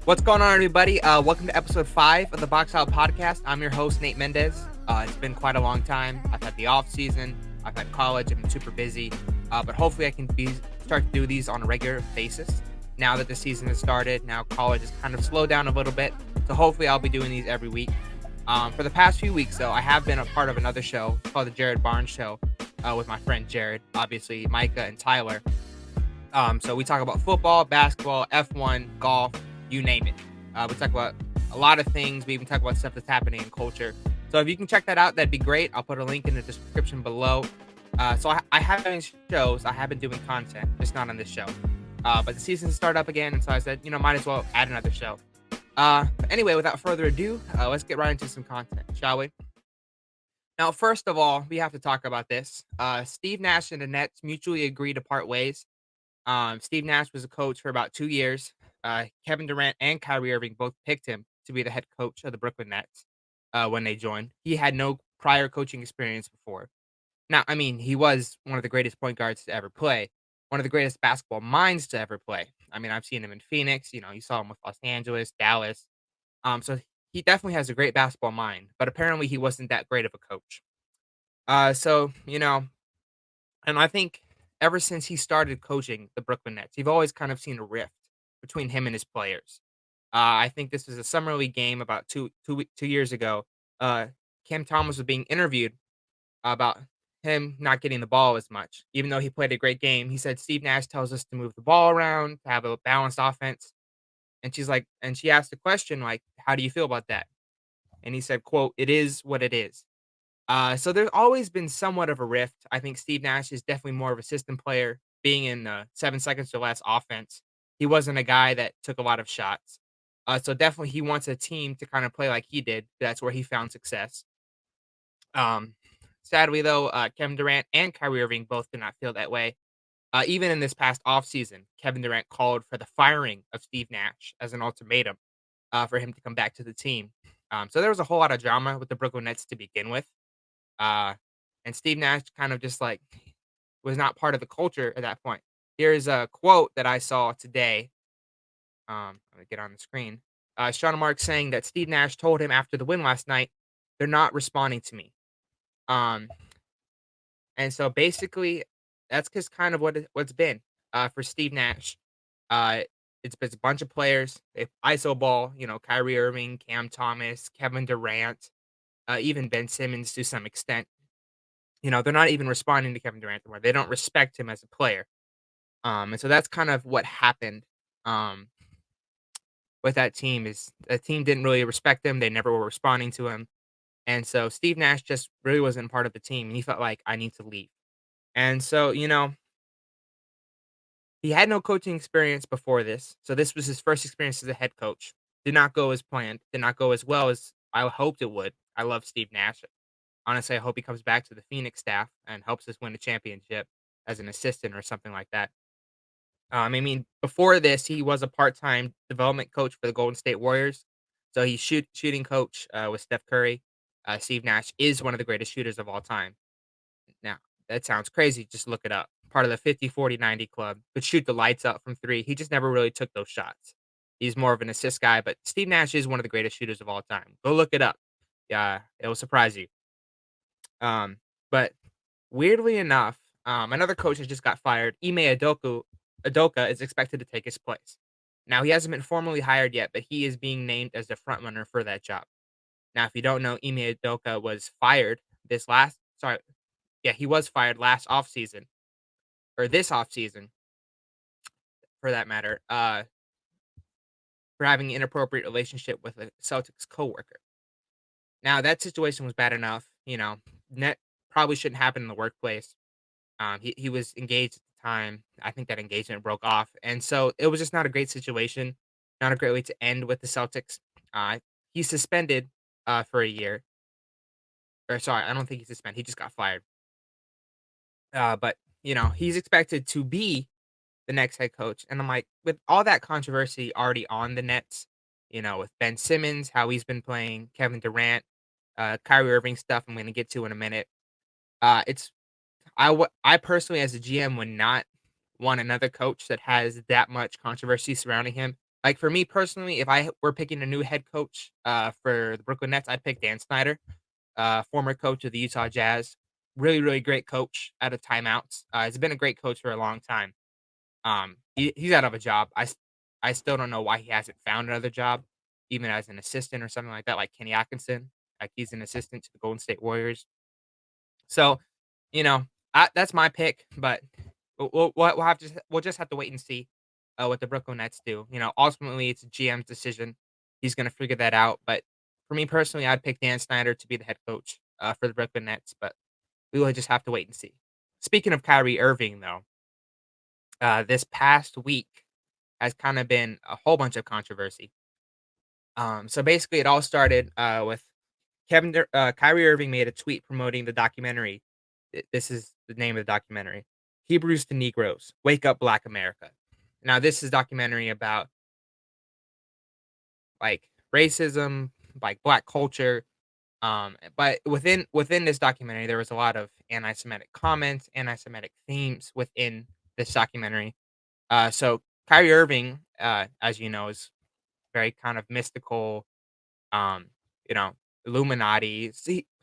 What's going on, everybody? Welcome to episode 5 of the Box Out Podcast. I'm your host, Nate Mendez. It's been quite a long time. I've had the off season. I've had college. I've been super busy. But hopefully I can start to do these on a regular basis. Now that the season has started, now college has kind of slowed down a little bit. So hopefully I'll be doing these every week. For the past few weeks, though, I have been a part of another show called The Jared Barnes Show with my friend Jared, obviously Micah and Tyler. So we talk about football, basketball, F1, golf, you name it. We talk about a lot of things. We even talk about stuff that's happening in culture. So if you can check that out, that'd be great. I'll put a link in the description below. I have been shows. I have been doing content, just not on this show. But the season's start up again, and so I said, might as well add another show. But anyway, without further ado, let's get right into some content, shall we? Now, first of all, we have to talk about this. Steve Nash and the Nets mutually agreed to part ways. Steve Nash was a coach for about 2 years. Kevin Durant and Kyrie Irving both picked him to be the head coach of the Brooklyn Nets when they joined. He had no prior coaching experience before. Now, I mean, he was one of the greatest point guards to ever play, one of the greatest basketball minds to ever play. I mean, I've seen him in Phoenix. You saw him with Los Angeles, Dallas. So he definitely has a great basketball mind, but apparently he wasn't that great of a coach. And I think ever since he started coaching the Brooklyn Nets, you've always kind of seen a rift between him and his players. I think this was a summer league game about 2 years ago. Cam Thomas was being interviewed about him not getting the ball as much, even though he played a great game. He said Steve Nash tells us to move the ball around, to have a balanced offense. And she asked the question like, "How do you feel about that?" And he said, "quote It is what it is." So there's always been somewhat of a rift. I think Steve Nash is definitely more of a system player, being in the 7 seconds or less offense. He wasn't a guy that took a lot of shots. So definitely he wants a team to kind of play like he did. That's where he found success. Um, Sadly, though, Kevin Durant and Kyrie Irving both did not feel that way. Even in this past offseason, Kevin Durant called for the firing of Steve Nash as an ultimatum for him to come back to the team. So there was a whole lot of drama with the Brooklyn Nets to begin with. Uh, and Steve Nash kind of just like was not part of the culture at that point. Here's a quote that I saw today. Let me get on the screen. Sean Marks saying that Steve Nash told him after the win last night, "They're not responding to me." Um, and so basically, that's just kind of what's been for Steve Nash. Uh, it's a bunch of players. They ISO ball. Kyrie Irving, Cam Thomas, Kevin Durant, even Ben Simmons to some extent. They're not even responding to Kevin Durant anymore. They don't respect him as a player. And so that's kind of what happened um, with that team is the team didn't really respect him. They never were responding to him. And so Steve Nash just really wasn't part of the team. And he felt like I need to leave. And so, he had no coaching experience before this. So this was his first experience as a head coach. Did not go as planned. Did not go as well as I hoped it would. I love Steve Nash. Honestly, I hope he comes back to the Phoenix staff and helps us win a championship as an assistant or something like that. I mean, before this, he was a part-time development coach for the Golden State Warriors. So he's shooting coach with Steph Curry. Steve Nash is one of the greatest shooters of all time. Now, that sounds crazy. Just look it up. Part of the 50-40-90 club. Could shoot the lights out from three. He just never really took those shots. He's more of an assist guy, but Steve Nash is one of the greatest shooters of all time. Go look it up. Yeah, it will surprise you. But weirdly enough, another coach has just got fired. Adoka is expected to take his place. Now he hasn't been formally hired yet, but he is being named as the front runner for that job. Now, if you don't know, Ime Adoka was fired this last sorry, yeah, he was fired last offseason, or this offseason for that matter, for having an inappropriate relationship with a Celtics coworker. Now that situation was bad enough, net probably shouldn't happen in the workplace. He was engaged at the time. I think that engagement broke off, and so it was just not a great situation, not a great way to end with the Celtics. He's suspended for a year. Or sorry, I don't think he's suspended. He just got fired. But he's expected to be the next head coach, and I'm like, with all that controversy already on the Nets, with Ben Simmons, how he's been playing, Kevin Durant, Kyrie Irving stuff. I'm going to get to in a minute. It's I personally, as a GM, would not want another coach that has that much controversy surrounding him. Like, for me personally, if I were picking a new head coach, for the Brooklyn Nets, I'd pick Dan Snyder, former coach of the Utah Jazz. Really, really great coach out of timeouts. He's been a great coach for a long time. He's out of a job. I still don't know why he hasn't found another job, even as an assistant or something like that, like Kenny Atkinson. Like, he's an assistant to the Golden State Warriors. So, you know, that's my pick, but we'll just have to wait and see, what the Brooklyn Nets do. Ultimately, it's a GM's decision. He's gonna figure that out, but for me personally, I'd pick Dan Snyder to be the head coach, for the Brooklyn Nets, but we will just have to wait and see. Speaking of Kyrie Irving, though, this past week has kinda been a whole bunch of controversy. So basically, it all started, with Kyrie Irving made a tweet promoting the documentary. This is the name of the documentary: Hebrews to Negroes, Wake Up Black America. Now, this is a documentary about, like, racism, like, Black culture, but within this documentary, there was a lot of anti-Semitic comments, anti-Semitic themes within this documentary. So Kyrie Irving, as you know, is very kind of mystical, um, you know, Illuminati.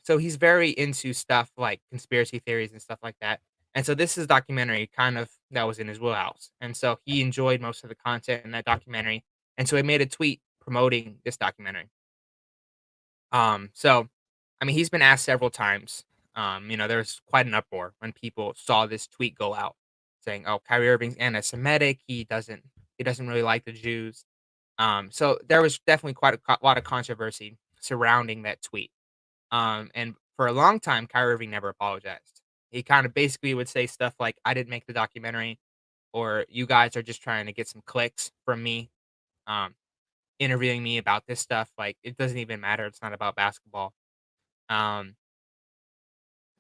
So he's very into stuff like conspiracy theories and stuff like that. And so this is a documentary kind of that was in his wheelhouse. And so he enjoyed most of the content in that documentary. And so he made a tweet promoting this documentary. So I mean, he's been asked several times. There's quite an uproar when people saw this tweet go out saying, "Oh, Kyrie Irving's anti-Semitic. He doesn't really like the Jews." So there was definitely quite a lot of controversy surrounding that tweet. And for a long time, Kyrie Irving never apologized. He kind of basically would say stuff like, "I didn't make the documentary," or "You guys are just trying to get some clicks from me, um, interviewing me about this stuff. Like, it doesn't even matter. It's not about basketball." Um,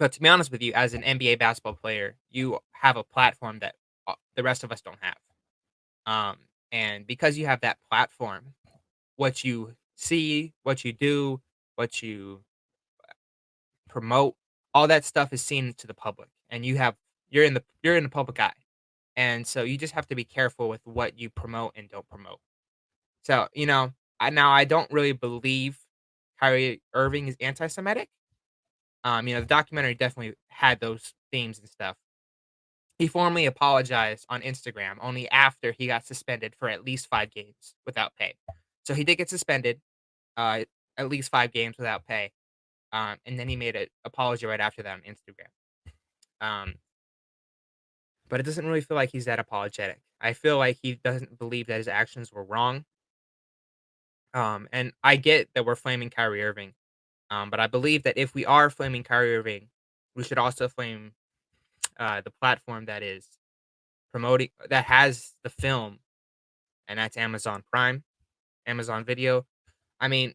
but to be honest with you, as an NBA basketball player, you have a platform that the rest of us don't have. Um, and because you have that platform, what you see, what you do, what you promote, all that stuff is seen to the public, and you're in the public eye, and so you just have to be careful with what you promote and don't promote. So I don't really believe Kyrie Irving is anti-Semitic. The documentary definitely had those themes and stuff. He formally apologized on Instagram only after he got suspended for at least 5 games without pay. So he did get suspended, uh, at least 5 games without pay. And then he made an apology right after that on Instagram. Um, but it doesn't really feel like he's that apologetic. I feel like he doesn't believe that his actions were wrong. And I get that we're flaming Kyrie Irving. But I believe that if we are flaming Kyrie Irving, we should also flame the platform that has the film, and that's Amazon Prime, Amazon Video. I mean,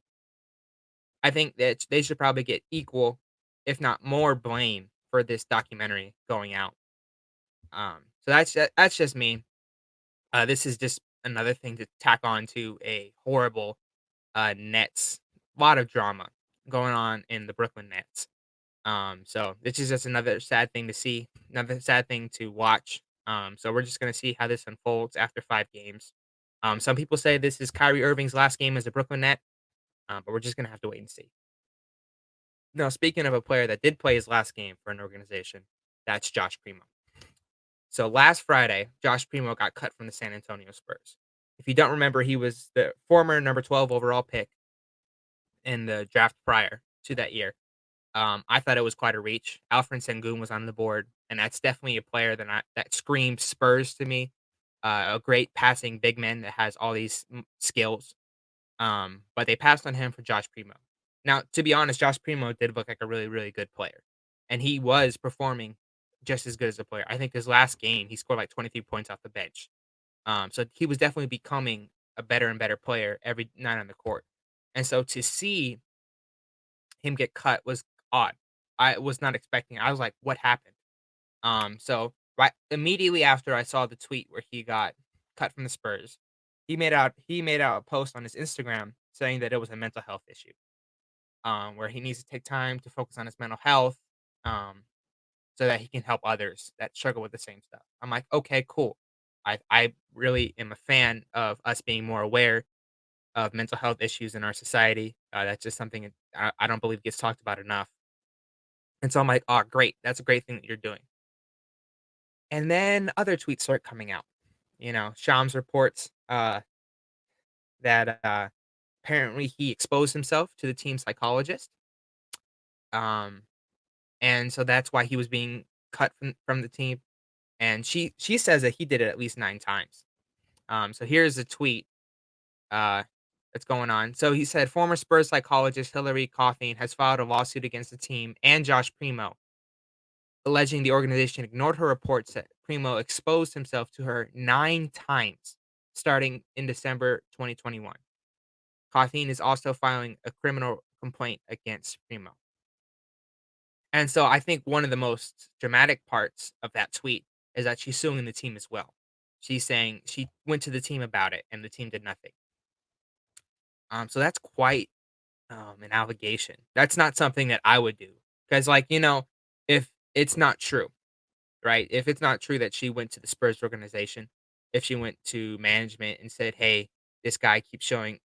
I think that they should probably get equal, if not more, blame for this documentary going out. So that's just me. This is just another thing to tack on to a horrible Nets. Lot of drama going on in the Brooklyn Nets. So this is just another sad thing to see, another sad thing to watch. So we're just gonna see how this unfolds after 5 games. Some people say this is Kyrie Irving's last game as a Brooklyn Net, but we're just gonna have to wait and see. Now, speaking of a player that did play his last game for an organization, that's Josh Primo. So last Friday, Josh Primo got cut from the San Antonio Spurs. If you don't remember, he was the former number 12 overall pick in the draft prior to that year. I thought it was quite a reach. Alfred Sengun was on the board, and that's definitely a player that screams Spurs to me. A great passing big man that has all these skills. But they passed on him for Josh Primo. Now, to be honest, Josh Primo did look like a really, really good player, and he was performing just as good as a player. I think his last game, he scored like 23 points off the bench. So he was definitely becoming a better and better player every night on the court. And so to see him get cut was odd. I was not expecting it. I was like, "What happened?" So right immediately after I saw the tweet where he got cut from the Spurs, he made out a post on his Instagram saying that it was a mental health issue, where he needs to take time to focus on his mental health, um, so that he can help others that struggle with the same stuff. I'm like, okay, cool. I really am a fan of us being more aware of mental health issues in our society. That's just something I don't believe gets talked about enough. And so I'm like, oh, great. That's a great thing that you're doing. And then other tweets start coming out. Shams reports that apparently he exposed himself to the team psychologist. Um, and so that's why he was being cut from the team. And she says that he did it at least 9 times. So here's a tweet uh, that's going on. So he said, former Spurs psychologist Hillary Caulfield has filed a lawsuit against the team and Josh Primo, alleging the organization ignored her reports that Primo exposed himself to her 9 times, starting in December 2021. Caulfield is also filing a criminal complaint against Primo. And so I think one of the most dramatic parts of that tweet is that she's suing the team as well. She's saying she went to the team about it and the team did nothing. So that's quite an allegation. That's not something that I would do because, like, if it's not true, right? If it's not true that she went to the Spurs organization, if she went to management and said, "Hey, this guy keeps showing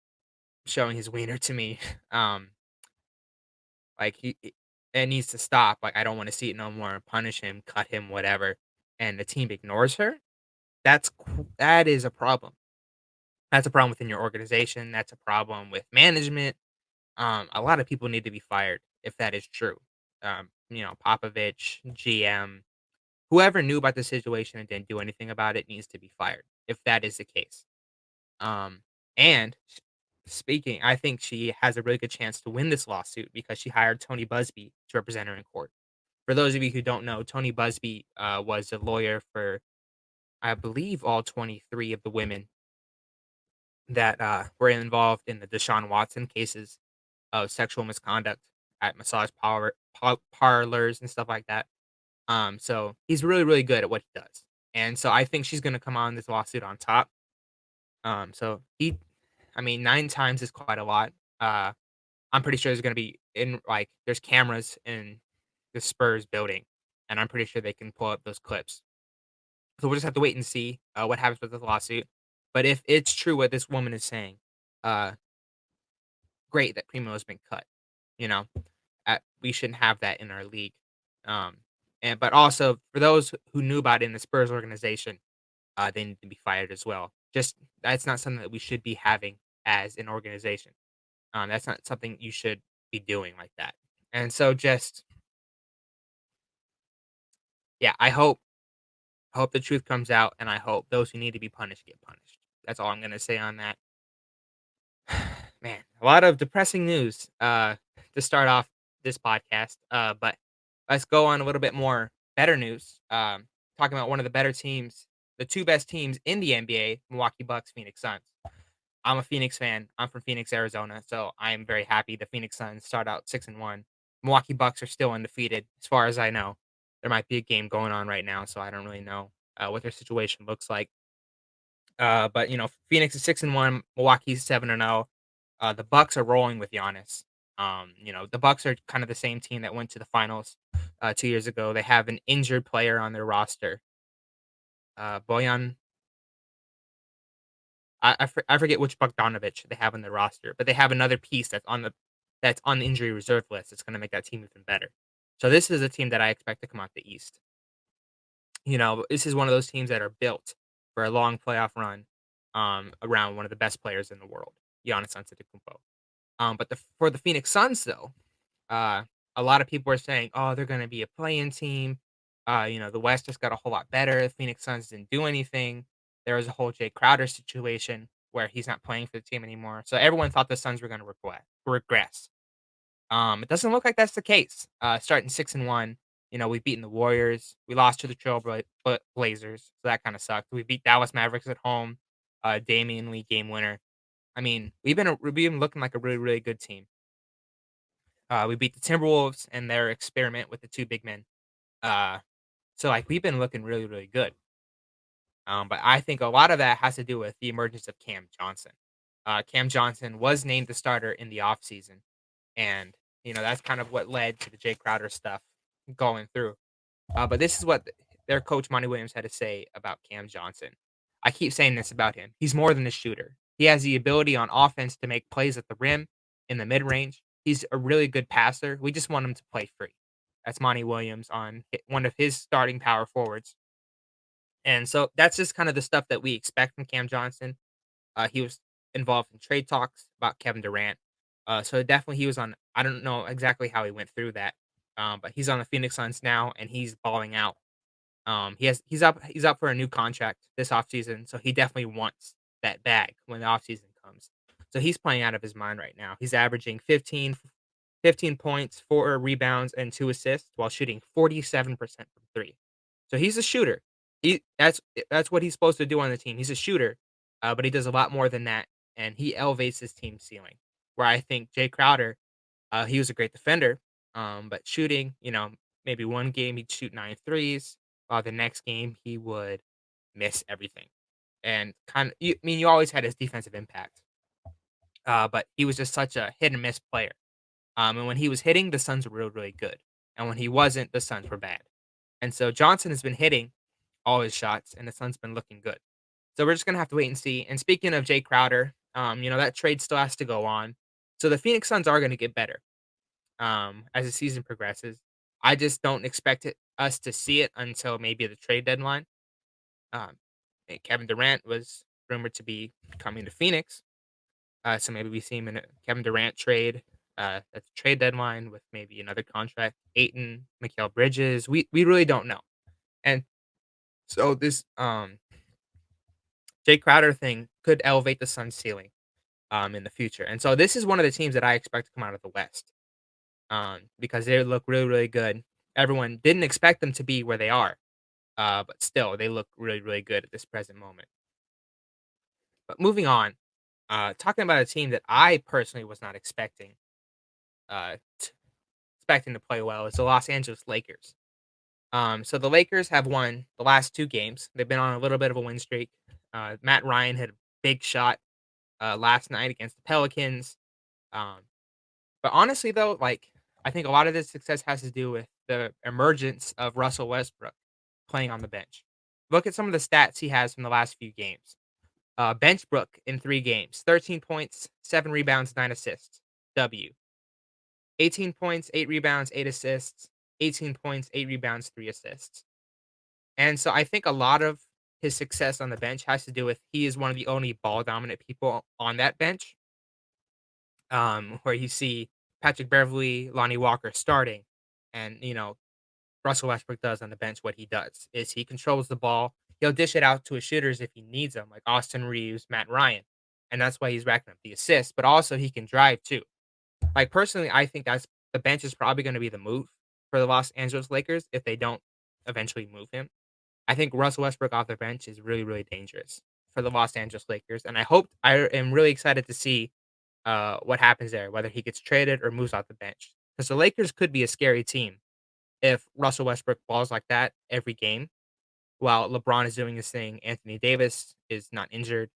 his wiener to me," um, like it needs to stop. Like, I don't want to see it no more. Punish him, cut him, whatever. And the team ignores her. That is a problem. That's a problem within your organization. That's a problem with management. A lot of people need to be fired if that is true. Popovich, GM, whoever knew about the situation and didn't do anything about it needs to be fired if that is the case. Um, and speaking, I think she has a really good chance to win this lawsuit because she hired Tony Busby to represent her in court. For those of you who don't know, Tony Busby was a lawyer for, I believe, all 23 of the women that were involved in the Deshaun Watson cases of sexual misconduct at massage parlors and stuff like that. So he's really, really good at what he does. And so I think she's gonna come on this lawsuit on top. So I mean, 9 times is quite a lot. Uh, I'm pretty sure there's gonna be there's cameras in the Spurs building, and I'm pretty sure they can pull up those clips. So we'll just have to wait and see what happens with the lawsuit. But if it's true what this woman is saying, uh, great that Primo has been cut. You know, we shouldn't have that in our league. Um, but also for those who knew about it in the Spurs organization, they need to be fired as well. Just that's not something that we should be having as an organization. That's not something you should be doing like that. And so just yeah, I hope the truth comes out, and I hope those who need to be punished get punished. That's all I'm gonna say on that. Man, a lot of depressing news to start off this podcast. But let's go on a little bit more better news. Talking about one of the better teams, the two best teams in the NBA, Milwaukee Bucks, Phoenix Suns. I'm a Phoenix fan. I'm from Phoenix, Arizona, so I am very happy the Phoenix Suns start out 6-1. Milwaukee Bucks are still undefeated, as far as I know. There might be a game going on right now, so I don't really know what their situation looks like. But Phoenix is 6-1, Milwaukee's 7-0. The Bucks are rolling with Giannis. The Bucks are kind of the same team that went to the finals 2 years ago. They have an injured player on their roster, Boyan. I forget which Bogdanovich they have on their roster, but they have another piece that's on the injury reserve list. It's going to make that team even better. So this is a team that I expect to come out the East. This is one of those teams that are built for a long playoff run, around one of the best players in the world, Giannis Antetokounmpo. But for the Phoenix Suns, though, uh, a lot of people are saying, "Oh, they're going to be a play-in team." The West just got a whole lot better. The Phoenix Suns didn't do anything. There was a whole Jay Crowder situation where he's not playing for the team anymore. So everyone thought the Suns were going to regress. It doesn't look like that's the case. Starting 6-1, we've beaten the Warriors. We lost to the Blazers, so that kind of sucked. We beat Dallas Mavericks at home. Damian Lee game winner. I mean, we've been looking like a really really good team. We beat the Timberwolves and their experiment with the two big men. Uh, so like we've been looking really really good. But I think a lot of that has to do with the emergence of Cam Johnson. Cam Johnson was named the starter in the offseason, and that's kind of what led to the Jay Crowder stuff going through. But this is what their coach Monty Williams had to say about Cam Johnson. I keep saying this about him. He's more than a shooter. He has the ability on offense to make plays at the rim, in the mid range. He's a really good passer. We just want him to play free. That's Monty Williams on one of his starting power forwards. And so that's just kind of the stuff that we expect from Cam Johnson. He was involved in trade talks about Kevin Durant. So definitely he was on. I don't know exactly how he went through that, but he's on the Phoenix Suns now, and he's balling out. He's up for a new contract this offseason, so he definitely wants that bag when the offseason comes. So he's playing out of his mind right now. He's averaging 15 points, 4 rebounds, and 2 assists while shooting 47% from three. So he's a shooter. That's what he's supposed to do on the team. He's a shooter, but he does a lot more than that, and he elevates his team ceiling. Where I think Jay Crowder, he was a great defender, but shooting, maybe one game he'd shoot 9 threes, while the next game he would miss everything. And you always had his defensive impact, but he was just such a hit and miss player. And when he was hitting, the Suns were really, really good. And when he wasn't, the Suns were bad. And so Johnson has been hitting all his shots, and the Suns been looking good. So we're just gonna have to wait and see. And speaking of Jay Crowder, that trade still has to go on. So the Phoenix Suns are gonna get better as the season progresses. I just don't expect us to see it until maybe the trade deadline. Um, Kevin Durant was rumored to be coming to Phoenix, so maybe we see him in a Kevin Durant trade at the trade deadline with maybe another contract. Aiton, Mikal Bridges, we really don't know. And so this Jay Crowder thing could elevate the Suns ceiling in the future. And so this is one of the teams that I expect to come out of the West because they look really, really good. Everyone didn't expect them to be where they are, but still, they look really, really good at this present moment. But moving on, talking about a team that I personally was not uh, t- expecting to play well is the Los Angeles Lakers. So the Lakers have won the last 2 games. They've been on a little bit of a win streak. Matt Ryan had a big shot last night against the Pelicans. Um, but honestly, though, I think a lot of this success has to do with the emergence of Russell Westbrook playing on the bench. Look at some of the stats he has from the last few games. Benchbrook in 3 games, 13 points, 7 rebounds, 9 assists. W. 18 points, 8 rebounds, 8 assists. 18 points, 8 rebounds, 3 assists. And so I think a lot of his success on the bench has to do with he is one of the only ball dominant people on that bench. Where you see Patrick Beverly, Lonnie Walker starting, and Russell Westbrook does on the bench what he does is he controls the ball. He'll dish it out to his shooters if he needs them, like Austin Reeves, Matt Ryan, and that's why he's racking up the assists. But also he can drive too. Like personally, I think that's the bench is probably going to be the move for the Los Angeles Lakers if they don't eventually move him. I think Russell Westbrook off the bench is really, really dangerous for the Los Angeles Lakers, and I am really excited to see what happens there, whether he gets traded or moves off the bench. Because the Lakers could be a scary team if Russell Westbrook balls like that every game while LeBron is doing his thing. Anthony Davis is not injured.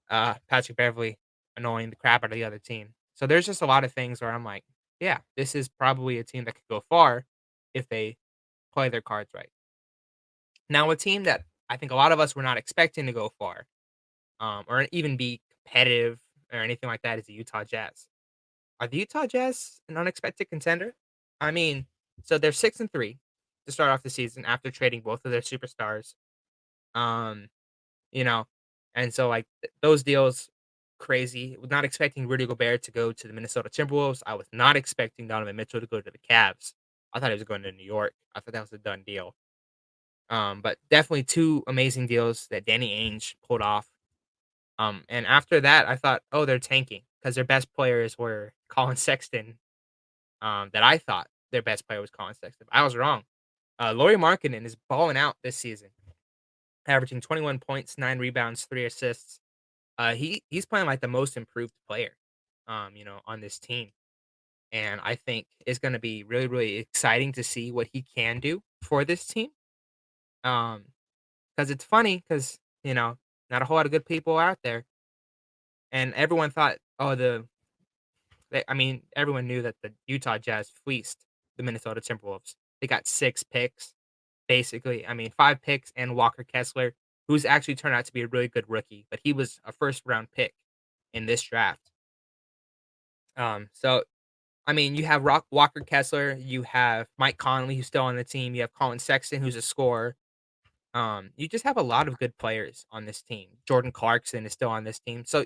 Patrick Beverly annoying the crap out of the other team. So there's just a lot of things where I'm like, yeah, this is probably a team that could go far if they play their cards right. Now, a team that I think a lot of us were not expecting to go far, or even be competitive or anything like that, is the Utah Jazz. Are the Utah Jazz an unexpected contender? I mean, so they're 6-3 to start off the season after trading both of their superstars. Um, you know, and so those deals crazy. Was not expecting Rudy Gobert to go to the Minnesota Timberwolves. I was not expecting Donovan Mitchell to go to the Cavs. I thought he was going to New York. I thought that was a done deal. But definitely 2 amazing deals that Danny Ainge pulled off. And after that, I thought, oh, they're tanking because their best players were Colin Sexton. That I thought their best player was Colin Sexton. I was wrong. Laurie Markkinen is balling out this season, averaging 21 points, 9 rebounds, 3 assists. He's playing like the most improved player, on this team, and I think it's going to be really really exciting to see what he can do for this team. Um, because it's funny because not a whole lot of good people out there, and everyone thought, oh, everyone knew that the Utah Jazz fleeced the Minnesota Timberwolves. They got 6 picks, basically. I mean, 5 picks and Walker Kessler. who's actually turned out to be a really good rookie, but he was a first round pick in this draft. So I mean, you have Walker Kessler, you have Mike Conley, who's still on the team, you have Colin Sexton, who's a scorer. You just have a lot of good players on this team. Jordan Clarkson is still on this team. So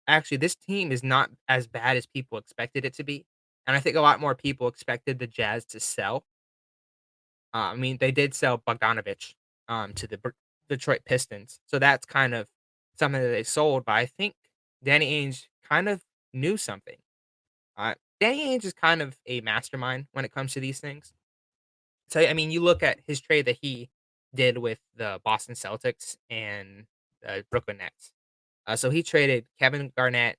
actually, this team is not as bad as people expected it to be. And I think a lot more people expected the Jazz to sell. I mean, they did sell Bogdanovich to the Detroit Pistons. So that's kind of something that they sold. But I think Danny Ainge kind of knew something. Danny Ainge is kind of a mastermind when it comes to these things. So, I mean, you look at his trade that he did with the Boston Celtics and Brooklyn Nets. So he traded Kevin Garnett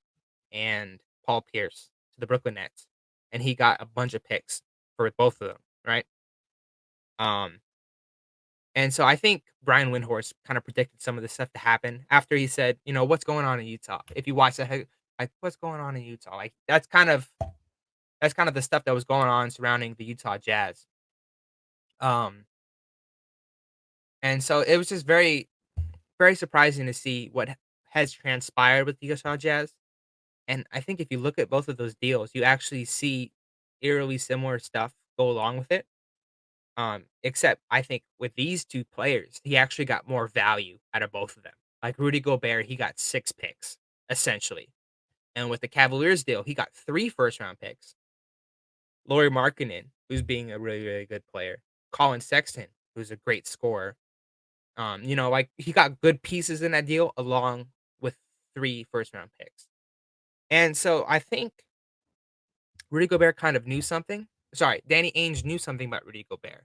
and Paul Pierce to the Brooklyn Nets, and he got a bunch of picks for both of them, right? Um, and so I think Brian Windhorst kind of predicted some of the stuff to happen after he said, you know, what's going on in Utah. If you watch that, like, what's going on in Utah? Like that's kind of the stuff that was going on surrounding the Utah Jazz. Um, and so it was just very surprising to see what has transpired with the Utah Jazz. And I think if you look at both of those deals, you actually see eerily similar stuff go along with it. Except I think with these two players, he actually got more value out of both of them. Like Rudy Gobert, he got 6 picks essentially, and with the Cavaliers deal, he got 3 first round picks. Laurie Markkinen, who's being a really really good player, Colin Sexton, who's a great scorer. Like he got good pieces in that deal along with 3 first round picks. And so I think Rudy Gobert kind of knew something. Sorry, Danny Ainge knew something about Rudy Gobert.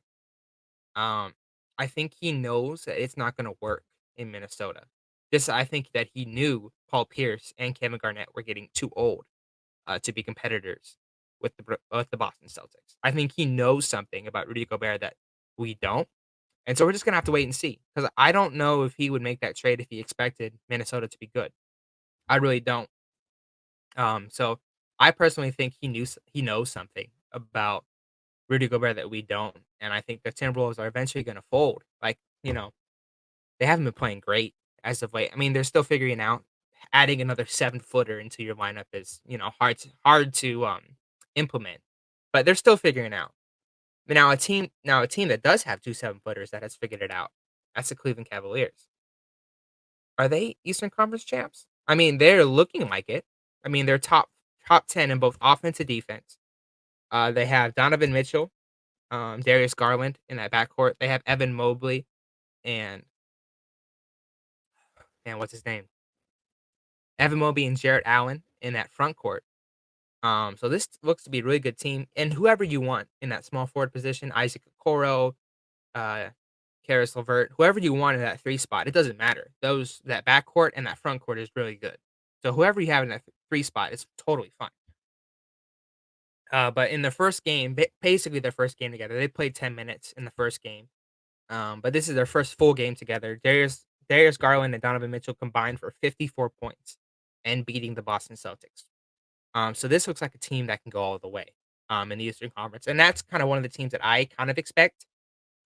Um, I think he knows that it's not going to work in Minnesota. Just I think that he knew Paul Pierce and Kevin Garnett were getting too old to be competitors with the Boston Celtics. I think he knows something about Rudy Gobert that we don't, and so we're just gonna have to wait and see. Because I don't know if he would make that trade if he expected Minnesota to be good. I really don't. So I personally think he knows something about Rudy Gobert that we don't, and I think the Timberwolves are eventually gonna fold. Like, they haven't been playing great as of late. I mean, they're still figuring out adding another 7 footer into your lineup is, hard to implement, but they're still figuring out. But now a team that does have 2 7 footers that has figured it out, that's the Cleveland Cavaliers. Are they Eastern Conference champs? I mean, they're looking like it. I mean, they're top 10 in both offense and defense. They have Donovan Mitchell, Darius Garland in that backcourt. They have Evan Mobley and what's his name? Evan Mobley and Jarrett Allen in that front court. So this looks to be a really good team. And whoever you want in that small forward position, Isaac Okoro, uh, Karis LeVert, whoever you want in that 3 spot, it doesn't matter. That backcourt and that front court is really good. So whoever you have in that 3 spot is totally fine. But in the first game, basically their first game together, they played 10 minutes in the first game. But this is their first full game together. Darius Garland and Donovan Mitchell combined for 54 points and beating the Boston Celtics. So this looks like a team that can go all the way in the Eastern Conference, and that's kind of one of the teams that I kind of expect.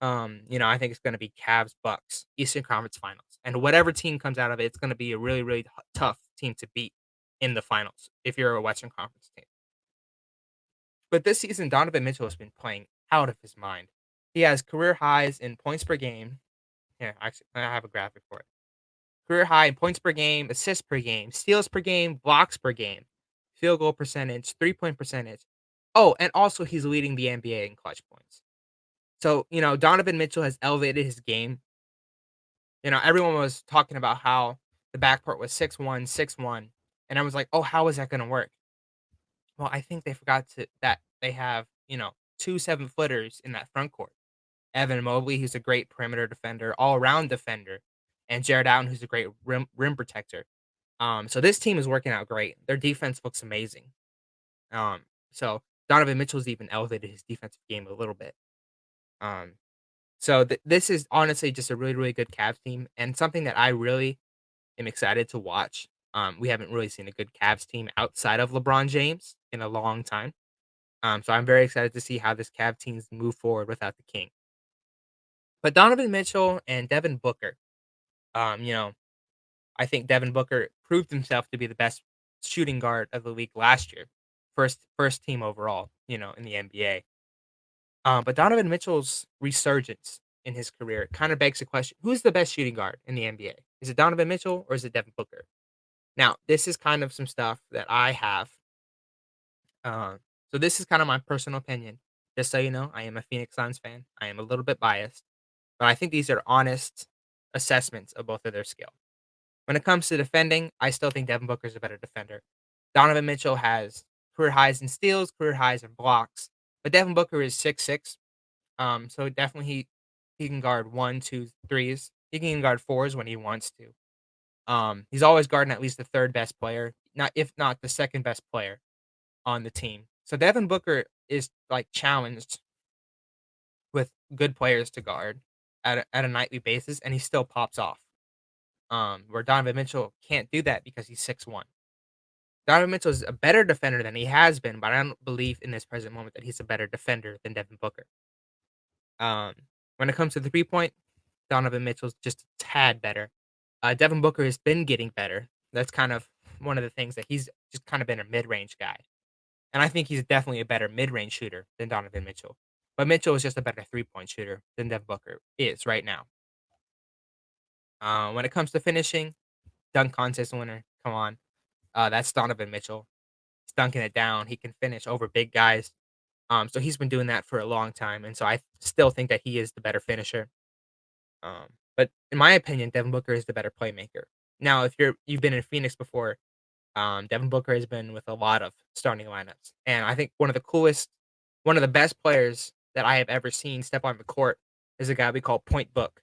I think it's going to be Cavs Bucks Eastern Conference Finals, and whatever team comes out of it, it's going to be a really really tough team to beat in the finals if you're a Western Conference team. But this season, Donovan Mitchell has been playing out of his mind. He has career highs in points per game. Yeah, actually, I have a graphic for it. Career high in points per game, assists per game, steals per game, blocks per game, field goal percentage, 3-point percentage. Oh, and also he's leading the NBA in clutch points. So, Donovan Mitchell has elevated his game. Everyone was talking about how the backcourt was 6-1, 6-1. And I was like, oh, how is that going to work? Well, I think they forgot that they have, 2 7 footers in that front court. Evan Mobley, who's a great perimeter defender, all around defender, and Jared Allen, who's a great rim protector. So this team is working out great. Their defense looks amazing. Um, so Donovan Mitchell's even elevated his defensive game a little bit. Um, so this is honestly just a really, really good Cavs team and something that I really am excited to watch. We haven't really seen a good Cavs team outside of LeBron James in a long time. So I'm very excited to see how this Cavs teams move forward without the King. But Donovan Mitchell and Devin Booker, You know, I think Devin Booker proved himself to be the best shooting guard of the league last year. First team overall, in the NBA. But Donovan Mitchell's resurgence in his career kind of begs the question: who's the best shooting guard in the NBA? Is it Donovan Mitchell or is it Devin Booker? Now, this is kind of some stuff that I have. Uh, so this is kind of my personal opinion. Just so you know, I am a Phoenix Suns fan. I am a little bit biased, but I think these are honest assessments of both of their skill. When it comes to defending, I still think Devin Booker is a better defender. Donovan Mitchell has career highs in steals, career highs in blocks, but Devin Booker is 6'6". So definitely he can guard one, two, threes. He can guard fours when he wants to. He's always guarding at least the third best player, not if not the second best player on the team. So Devin Booker is like challenged with good players to guard at a nightly basis, and he still pops off. Where Donovan Mitchell can't do that because he's 6'1". Donovan Mitchell is a better defender than he has been, but I don't believe in this present moment that he's a better defender than Devin Booker. Um, when it comes to the 3 point, Donovan Mitchell's just a tad better. Devin Booker has been getting better. That's kind of one of the things that he's just kind of been a mid-range guy. And I think he's definitely a better mid-range shooter than Donovan Mitchell. But Mitchell is just a better 3 point shooter than Devin Booker is right now. When it comes to finishing, dunk contest winner, come on. That's Donovan Mitchell. He's dunking it down. He can finish over big guys. So he's been doing that for a long time. And so I still think that he is the better finisher. But in my opinion, Devin Booker is the better playmaker. Now, if you've been in Phoenix before, Devin Booker has been with a lot of starting lineups, and I think one of the best players that I have ever seen step on the court is a guy we call Point Book.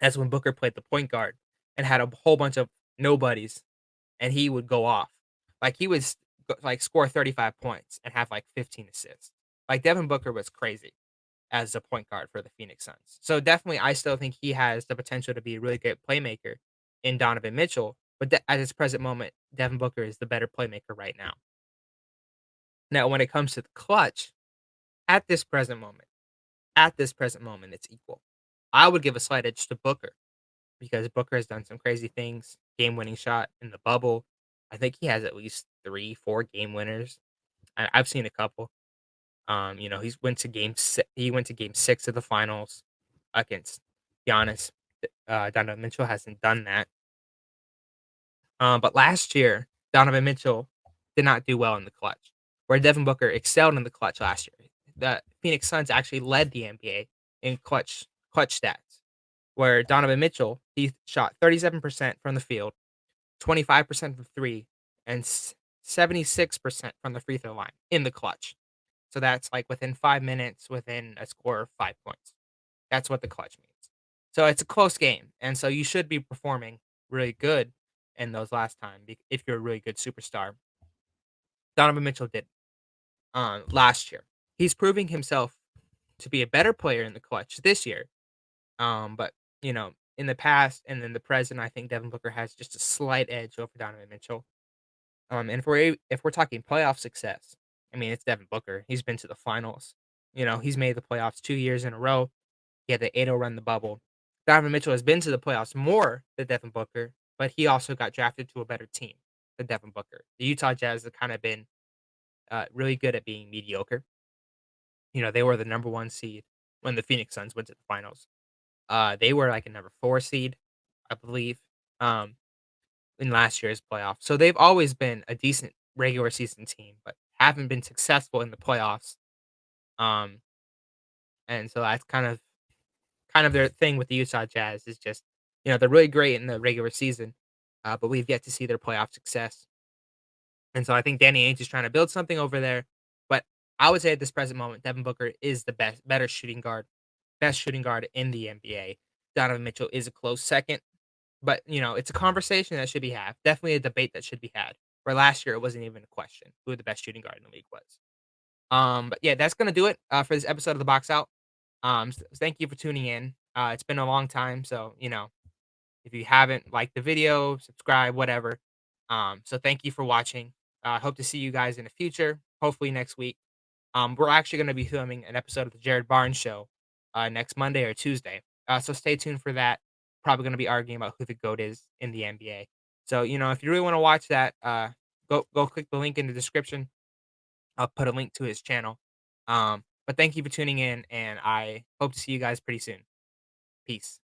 That's when Booker played the point guard and had a whole bunch of nobodies, and he would go off. Like he would like score 35 points and have like 15 assists. Like Devin Booker was crazy as a point guard for the Phoenix Suns. So definitely, I still think he has the potential to be a really great playmaker in Donovan Mitchell. But at this present moment, Devin Booker is the better playmaker right now. Now, when it comes to the clutch, at this present moment, it's equal. I would give a slight edge to Booker because Booker has done some crazy things. Game winning shot in the bubble. I think he has at least three, four game winners. I've seen a couple. He went to game 6 of the finals against Giannis. Donovan Mitchell hasn't done that. But last year, Donovan Mitchell did not do well in the clutch, where Devin Booker excelled in the clutch last year. The Phoenix Suns actually led the NBA in clutch stats, where Donovan Mitchell he shot 37% from the field, 25% from three, and 76% from the free throw line in the clutch. So that's like within 5 minutes, within a score of 5 points. That's what the clutch means. So it's a close game, and so you should be performing really good in those last time if you're a really good superstar. Donovan Mitchell did last year. He's proving himself to be a better player in the clutch this year. But in the past and in the present, I think Devin Booker has just a slight edge over Donovan Mitchell. And if we're talking playoff success, I mean it's Devin Booker. He's been to the finals. He's made the playoffs 2 years in a row. He had the 8-0 run the bubble. Donovan Mitchell has been to the playoffs more than Devin Booker, but he also got drafted to a better team than Devin Booker. The Utah Jazz have kind of been really good at being mediocre. They were the number one seed when the Phoenix Suns went to the finals. They were like a number 4 seed, I believe, in last year's playoffs. So they've always been a decent regular season team, but haven't been successful in the playoffs. Um, and so that's kind of their thing with the Utah Jazz is just, they're really great in the regular season, but we've yet to see their playoff success. And so I think Danny Ainge is trying to build something over there. But I would say at this present moment, Devin Booker is the best shooting guard in the NBA. Donovan Mitchell is a close second, but it's a conversation that should be had. Definitely a debate that should be had. Where last year it wasn't even a question who the best shooting guard in the league was. But yeah, that's gonna do it for this episode of the Box Out. Thank you for tuning in. It's been a long time, so if you haven't liked the video, subscribe, whatever. So thank you for watching. Hope to see you guys in the future. Hopefully next week. We're actually going to be filming an episode of the Jared Barnes Show next Monday or Tuesday. So stay tuned for that. probably gonna be arguing about who the GOAT is in the NBA. So, if you really wanna watch that, go click the link in the description. I'll put a link to his channel. But thank you for tuning in, and I hope to see you guys pretty soon. Peace.